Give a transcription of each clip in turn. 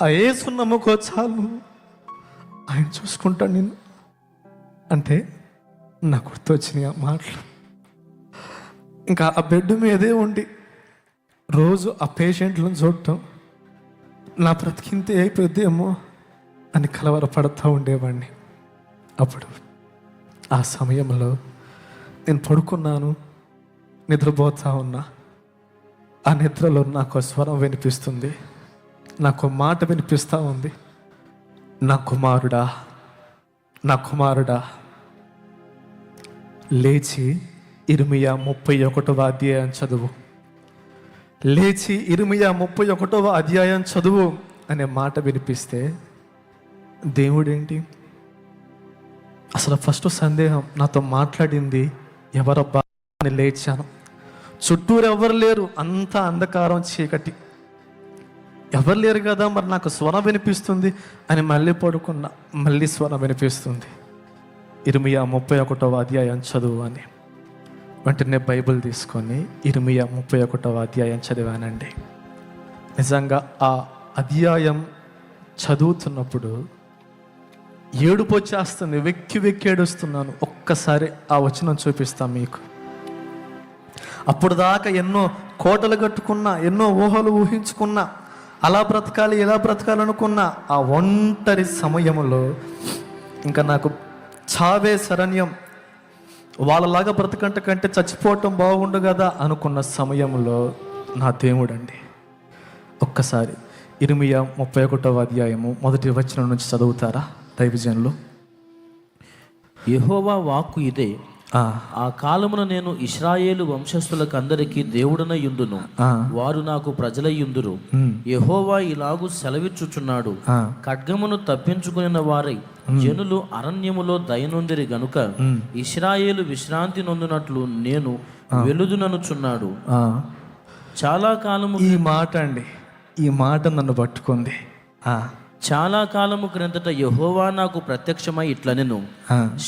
ఆ యేసు నమ్ముకో చాలు, ఆయన చూసుకుంటాడు నిన్ను అంటే నాకు గుర్తొచ్చినాయి ఆ మాటలు. ఇంకా ఆ బెడ్ మీదే ఉండి రోజు ఆ పేషెంట్లను చూడటం, నా బ్రతికింతే అయిపోద్దేమో అని కలవరపడుతూ ఉండేవాడిని. అప్పుడు ఆ సమయంలో నేను పడుకున్నాను, నిద్రపోతా ఉన్నా. ఆ నిద్రలో నాకు స్వరం వినిపిస్తుంది, నాకు మాట వినిపిస్తూ ఉంది, నా కుమారుడా, నా కుమారుడా, లేచి ఇర్మియా 31వ అధ్యాయం చదువు, లేచి ఇర్మియా 31వ అధ్యాయం చదువు అనే మాట వినిపిస్తే దేవుడేంటి అసలు ఫస్ట్ సందేహం, నాతో మాట్లాడింది ఎవరబ్బా అని లేచాను. చుట్టూరు ఎవరు లేరు, అంతా అంధకారం చీకటి, ఎవరు లేరు కదా, మరి నాకు స్వరం వినిపిస్తుంది అని మళ్ళీ పడుకున్నా. మళ్ళీ స్వరం వినిపిస్తుంది, ఇర్మియా 31వ అధ్యాయం చదువు అని. వెంటనే బైబిల్ తీసుకొని ఇర్మియా 31వ అధ్యాయం చదివానండి. నిజంగా ఆ అధ్యాయం చదువుతున్నప్పుడు ఏడుపు వచ్చేస్తుంది, వెక్కి వెక్కి ఏడుస్తున్నాను. ఒక్కసారి ఆ వచనం చూపిస్తాను మీకు. అప్పుడు దాకా ఎన్నో కోటలు కట్టుకున్నా, ఎన్నో ఊహలు ఊహించుకున్నా, అలా బ్రతకాలి ఇలా బ్రతకాలి అనుకున్నా. ఆ ఒంటరి సమయంలో ఇంకా నాకు చావే శరణ్యం, వాళ్ళలాగా బ్రతకంట కంటే చచ్చిపోవటం బాగుండు కదా అనుకున్న సమయంలో నా దేవుడండి ఒక్కసారి ఇర్మియా 31వ అధ్యాయము 1వ వచనం నుంచి చదువుతారా దైవజనులు? యెహోవా వాక్కు ఇదే, ఆ కాలమున నేను ఇశ్రాయేలు వంశస్థులకు అందరికీ దేవుడనై యుందును, వారు నాకు ప్రజలయ్యుందురు. యెహోవా ఇలాగు సెలవిచ్చుచున్నాడు, ఖడ్గమును తప్పించుకుని వారై జనులు అరణ్యములో దయనొందిరి గనుక ఇశ్రాయేలు విశ్రాంతి నొందినట్లు నేను వెలుదుననుచున్నాడు. చాలా కాలము, ఈ మాట అండి, ఈ మాట నన్ను పట్టుకుంది. చాలా కాలము క్రిందట యెహోవా నాకు ప్రత్యక్షమై ఇట్లనెను,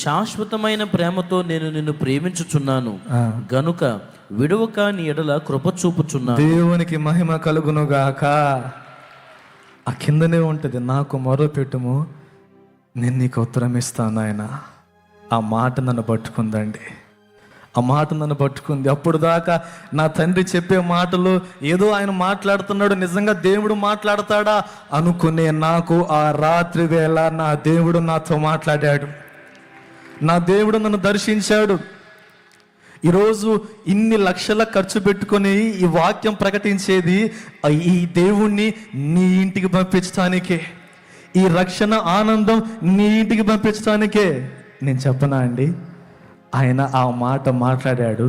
శాశ్వతమైన ప్రేమతో నేను నిన్ను ప్రేమించుచున్నాను గనుక విడువక నీ ఎడల కృప చూపుచున్నాను. దేవునికి మహిమ కలుగునుగాక. ఆ కిందనే ఉంటుంది, నాకు మొరపెట్టుము నేను నీకు ఉత్తరం ఇస్తాను ఆయన. ఆ మాట నన్ను పట్టుకుందండి, ఆ మాట నన్ను పట్టుకుంది. అప్పుడు దాకా నా తండ్రి చెప్పే మాటలు ఏదో ఆయన మాట్లాడుతున్నాడు, నిజంగా దేవుడు మాట్లాడతాడా అనుకునే నాకు ఆ రాత్రి వేళ నా దేవుడు నాతో మాట్లాడాడు, నా దేవుడు నన్ను దర్శించాడు. ఈరోజు ఇన్ని లక్షల ఖర్చు పెట్టుకొని ఈ వాక్యం ప్రకటించేది ఈ దేవుణ్ణి నీ ఇంటికి పంపించడానికే, ఈ రక్షణ ఆనందం నీ ఇంటికి పంపించడానికే. నేను చెప్పనా అండి, ఆయన ఆ మాట మాట్లాడాడు.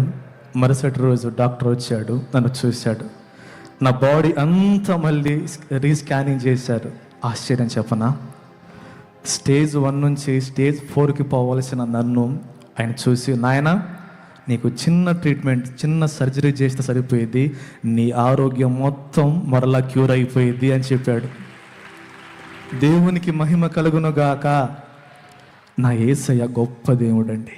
మరుసటి రోజు డాక్టర్ వచ్చాడు, నన్ను చూశాడు, నా బాడీ అంతా మళ్ళీ రీస్కానింగ్ చేశారు. ఆశ్చర్యం చెప్పనా, స్టేజ్ 1 నుంచి స్టేజ్ 4కి పోవలసిన నన్ను ఆయన చూసి, నాయనా నీకు చిన్న ట్రీట్మెంట్, చిన్న సర్జరీ చేస్తే సరిపోయేది, నీ ఆరోగ్యం మొత్తం మరలా క్యూర్ అయిపోయేది అని చెప్పాడు. దేవునికి మహిమ కలుగునుగాక. నా యేసయ్య గొప్ప దేవుడండి.